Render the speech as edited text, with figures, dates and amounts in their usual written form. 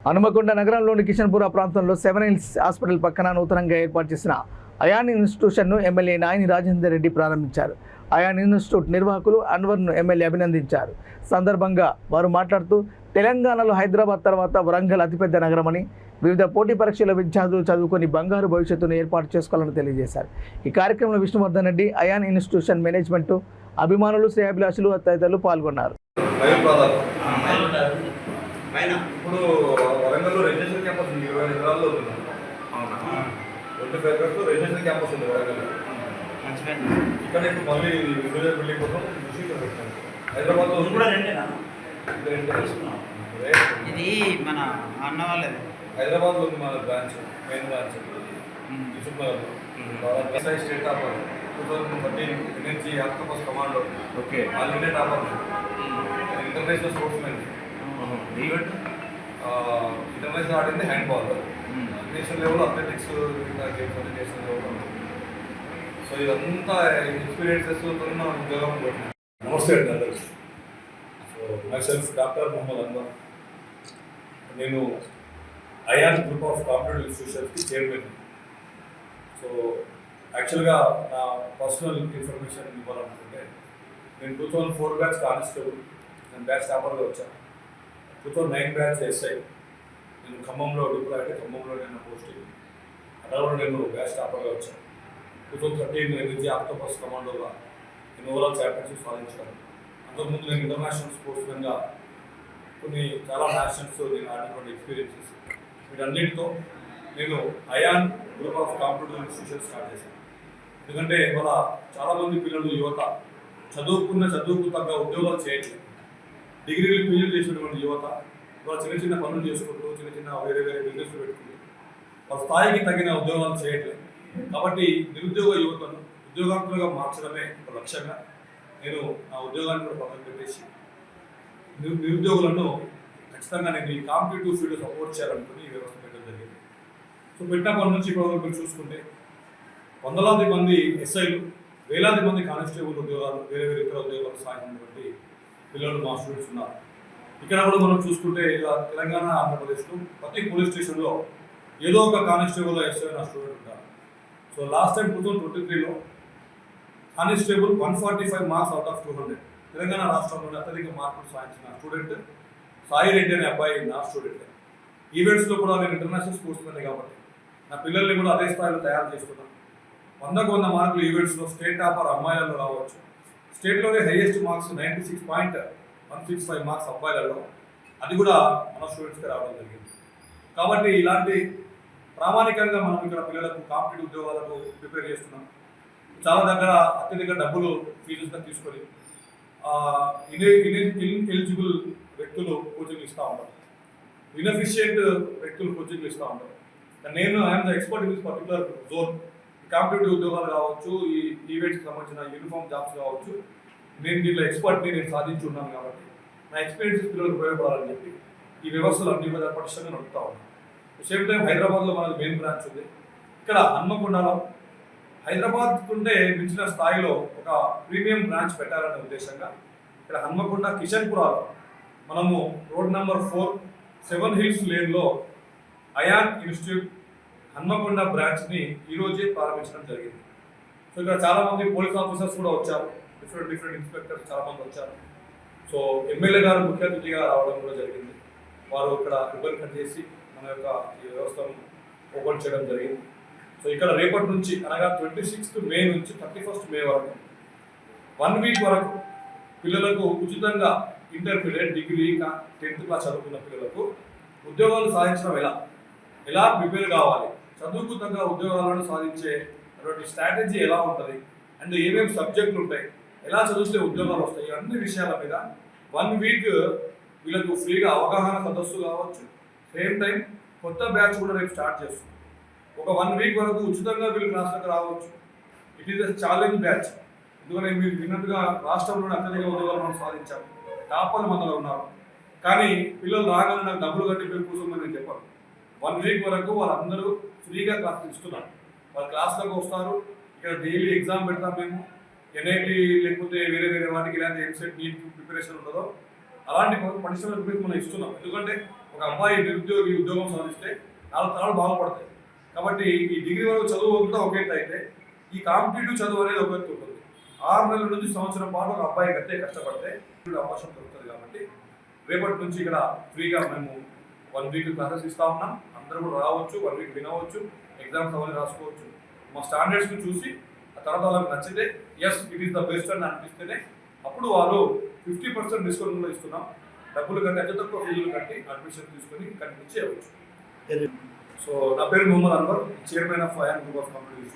హనుమకొండ నగరంలోని కిషన్పుర ప్రాంతంలో seven hills hospital పక్కన నూతనంగా ఏర్పాటు చేసిన అయాన్ ఇన్స్టిట్యూషన్ను ఎమ్మెల్యే నాయని రాజేందర్ రెడ్డి ప్రారంభించారు. అయాన్ ఇన్స్టిట్యూట్ నిర్వాహకులు అన్వర్ను ఎమ్మెల్యే అభినందించారు. సందర్భంగా వారు మాట్లాడుతూ తెలంగాణలో హైదరాబాద్ తర్వాత వరంగల్ అతిపెద్ద నగరమని, వివిధ పోటీ పరీక్షల విద్యార్థులు చదువుకొని బంగారు భవిష్యత్తును ఏర్పాటు చేసుకోవాలని తెలియజేశారు. ఈ కార్యక్రమంలో విష్ణువర్ధన్ రెడ్డి, అయాన్ ఇన్స్టిట్యూషన్ మేనేజ్మెంట్, అభిమానులు, శ్రేయాభిలాషులు తదితరులు పాల్గొన్నారు. ఇప్పుడు వరంగల్లో రెసిడెన్షియల్ క్యాంపస్ ఉంది, 20 ఎకరాల్లో ఉంది. అవునా? 25 ఎకరాల్లో రెసిడెన్షియల్ క్యాంపస్ ఉంది వరంగల్. ఇక్కడ ఇప్పుడు మళ్ళీ ఇండివిజువల్ బిల్డింగ్ కోసం పెట్టాను. హైదరాబాద్లో కూడా రెండేనా? ఇది మన అన్న వాళ్ళది. హైదరాబాద్లో ఉంది మన branch, main branch state topper 2013 NSG octopus commando. Okay, all India topper, international sportsman. International ఆడింది handball, national level athletics, games national level. So ఇదంతా ఎక్స్పీరియన్సెస్ మనం ఉద్యోగం పెట్టినాం. నమస్తే అండి అందరికీ. So myself doctor Mohammad Anwar. నేను అయాన్ గ్రూప్ ఆఫ్ కాంపిటేటివ్ ఇన్స్టిట్యూషన్స్కి చైర్మన్. సో యాక్చువల్గా నా పర్సనల్ ఇన్ఫర్మేషన్ ఇవ్వాలనుకుంటే, నేను 2004 బ్యాచ్ కానిస్టేబుల్, నేను బ్యాచ్ టాపర్గా వచ్చాను. 2009 బ్యాచ్ ఎస్ఐ, నేను ఖమ్మంలో డిప్లాయ్ అయితే ఖమ్మంలో నేను పోస్టింగ్, అక్కడ నేను బ్యాచ్ టాపర్గా వచ్చాను. 2013 ఎన్ఎన్జీ ఆక్టోపస్ కమాండోగా నేను ఓవరాల్ ఛాంపియన్షిప్ సాధించాను. అంతకుముందు నేను ఇంటర్నేషనల్ స్పోర్ట్స్ మ్యాన్గా చాలా నేషనల్స్ నేను ఆడినటువంటి ఎక్స్పీరియన్సెస్, వీటన్నిటితో నేను Ayaan group of competitive institution start చేశాను. ఎందుకంటే ఇవాళ చాలామంది పిల్లలు, యువత చదువుకు తగ్గ ఉద్యోగాలు చేయట్లేదు. డిగ్రీలు పీజీలు చేసినటువంటి యువత ఇవాళ చిన్న పనులు చేసుకుంటూ, చిన్న వేరే బిజినెస్లు పెట్టుకుంటూ వాళ్ళ స్థాయికి తగిన ఉద్యోగాలు చేయట్లేదు. కాబట్టి నిరుద్యోగ యువతను ఉద్యోగాత్మకంగా మార్చడమే ఒక లక్ష్యంగా నేను నా ఉద్యోగాన్ని కూడా పక్కన పెట్టేసి నిరుద్యోగులను ఖచ్చితంగా నేను ఈ కాంపిటేటివ్ ఫీల్డ్ సపోర్ట్ చేయాలనుకుని ఈ వ్యవస్థ పెట్టడం జరిగింది. సో పెట్టినప్పటి నుంచి ఇప్పుడు మీరు చూసుకుంటే వందలాది మంది ఎస్ఐలు, వేలాది మంది కానిస్టేబుల్ ఉద్యోగాలు, వేరే ఇతర ఉద్యోగాలు సాగినటువంటి పిల్లలు మా స్టూడెంట్స్ ఉన్నారు. ఇక్కడ కూడా మనం చూసుకుంటే తెలంగాణ, ఆంధ్రప్రదేశ్లో ప్రతి పోలీస్ స్టేషన్లో ఏదో ఒక కానిస్టేబుల్, ఎస్ఐ నా స్టూడెంట్ ఉంటారు. సో లాస్ట్ టైం 2023లో constable 145 marks out of 200 Telangana రాష్ట్రంలోనే అత్యధిక మార్కులు సాధించిన స్టూడెంట్ సాయి రెడ్డి అనే అబ్బాయి నా స్టూడెంట్. ఈవెంట్స్లో కూడా నేను ఇంటర్నేషనల్ స్పోర్ట్స్ మ్యాన్ కాబట్టి నా పిల్లల్ని కూడా అదే స్థాయిలో తయారు చేస్తున్నాను. 100కు 100 మార్కులు ఈవెంట్స్లో స్టేట్ టాపర్ అమ్మాయిలలో రావచ్చు. స్టేట్లోనే హైయెస్ట్ మార్క్స్ 96.165 మార్క్స్ అబ్బాయిలలో, అది కూడా మన స్టూడెంట్స్కి రావడం జరిగింది. కాబట్టి ఇలాంటి ప్రామాణికంగా మనం ఇక్కడ పిల్లలకు కాంపిటేటివ్ ఉద్యోగాలకు ప్రిపేర్ చేస్తున్నాం. చాలా దగ్గర అత్యధిక డబ్బులు ఫీజుగా తీసుకొని ఎలిజిబుల్ వ్యక్తులు కోచింగ్ ఇస్తూ ఉంటారు, ఇన్ఎఫిషియెంట్ వ్యక్తులు కోచింగ్ ఇస్తూ ఉంటారు. నేను I'm the expert in this particular zone. Competitive ఉద్యోగాలు కావచ్చు, ఈ ఈవెంట్స్కి సంబంధించిన యూనిఫామ్ జాబ్స్ కావచ్చు, నేను దీంట్లో ఎక్స్పర్ట్ని నేను సాధించి ఉన్నాను. కాబట్టి నా ఎక్స్పీరియన్స్ పిల్లలకు ఉపయోగపడాలని చెప్పి ఈ వ్యవస్థలు అన్ని విధాలు పటిష్టంగా నడుపుతూ ఉన్నాను. సేమ్ టైం హైదరాబాద్లో మనది మెయిన్ బ్రాంచ్ ఉంది. ఇక్కడ హన్మకొండలో హైదరాబాద్ ఉంటే మించిన స్థాయిలో ఒక ప్రీమియం బ్రాంచ్ పెట్టాలనే ఉద్దేశంగా ఇక్కడ హన్మకొండ కిషన్పురాలో మనము రోడ్ నెంబర్ 4 7 హిల్స్ లేన్లో అయాన్ ఇన్స్టిట్యూట్ హన్మకొండ బ్రాంచ్ని ఈరోజే ప్రారంభించడం జరిగింది. సో ఇక్కడ చాలామంది పోలీస్ ఆఫీసర్స్ కూడా వచ్చారు, డిఫరెంట్ ఇన్స్పెక్టర్స్ చాలామంది వచ్చారు. సో ఎమ్మెల్యే గారు ముఖ్య అతిథిగా రావడం కూడా జరిగింది. వారు ఇక్కడ రిబన్ కట్ చేసి మన యొక్క ఈ వ్యవస్థను ఓపెన్ చేయడం జరిగింది. సో ఇక్కడ రేపటి నుంచి అనగా 26th మే నుంచి 31st మే వరకు 1 వీక్ వరకు పిల్లలకు ఉచితంగా ఇంటర్మీడియట్, డిగ్రీ, 10th క్లాస్ చదువుకున్న పిల్లలకు ఉద్యోగాలు సాధించడం ఎలా ప్రిపేర్ కావాలి, చదువుకు తగ్గ ఉద్యోగాలను సాధించే అటువంటి స్ట్రాటజీ ఎలా ఉంటుంది, అండ్ ఏమేమి సబ్జెక్టులు ఉంటాయి, ఎలా చదివిస్తే ఉద్యోగాలు వస్తాయి, అన్ని విషయాల మీద 1 వీక్ వీళ్ళకు ఫ్రీగా అవగాహన సదస్సు కావచ్చు. సేమ్ టైం కొత్త బ్యాచ్ కూడా రేపు స్టార్ట్ చేస్తుంది. ఒక 1 వీక్ వరకు ఉచితంగా వీళ్ళు క్లాసులకు రావచ్చు. It is a challenge batch. ఎందుకంటే మీరు విన్నట్టుగా రాష్ట్రంలోనే అత్యధిక ఉద్యోగాలు మనం సాధించాము, టాపర్లు మనలో ఉన్నారు. కానీ పిల్లలు రాగానే నాకు డబ్బులు కట్టి మీరు కూర్చోమని నేను చెప్పాను. 1 వీక్ వరకు వాళ్ళందరూ ఫ్రీగా క్లాసులు ఇస్తున్నారు. వాళ్ళ క్లాసులకు వస్తారు. ఇక్కడ డైలీ ఎగ్జామ్ పెడతాం మేము. ఎన్ఐటి లేకపోతే వేరే వాటికి ఇలాంటి ఎంసెట్ నీట్ ప్రిపరేషన్ ఉంటుందో అలాంటి పటిష్టమైన రూపీస్ మనం ఇస్తున్నాం. ఎందుకంటే ఒక అమ్మాయి నిరుద్యోగి ఉద్యోగం సాధిస్తే 4 తరాలు బాగుపడతాయి. కాబట్టి ఈ డిగ్రీ వరకు చదువు కూడా ఒక ఎత్తు అయితే ఈ కాంపిటేటివ్ చదువు అనేది ఒక ఎత్తు ఉంటుంది. 6 నెలల నుంచి సంవత్సరం పాటు ఒక అబ్బాయి గట్టే కష్టపడితే అవకాశం దొరుకుతుంది. కాబట్టి రేపటి నుంచి ఇక్కడ ఫ్రీగా మేము 1 వీక్ క్లాసెస్ ఇస్తా ఉన్నాం. అందరూ కూడా రావచ్చు, 1 వీక్ వినవచ్చు, ఎగ్జామ్స్ అవన్నీ రాసుకోవచ్చు. మా స్టాండర్డ్స్ని చూసి ఆ తర్వాత వాళ్ళకి నచ్చితే yes it is the best అని అనిపిస్తేనే అప్పుడు వారు 50% డిస్కౌంట్ కూడా ఇస్తున్నాం. డబ్బులు కట్టి అతి తక్కువ ఫీజులు కట్టి అడ్మిషన్ తీసుకొని కంటిన్యూ చేయవచ్చు. సో నా పేరు Mohammed Anwar, chairman of Ayaan group of companies.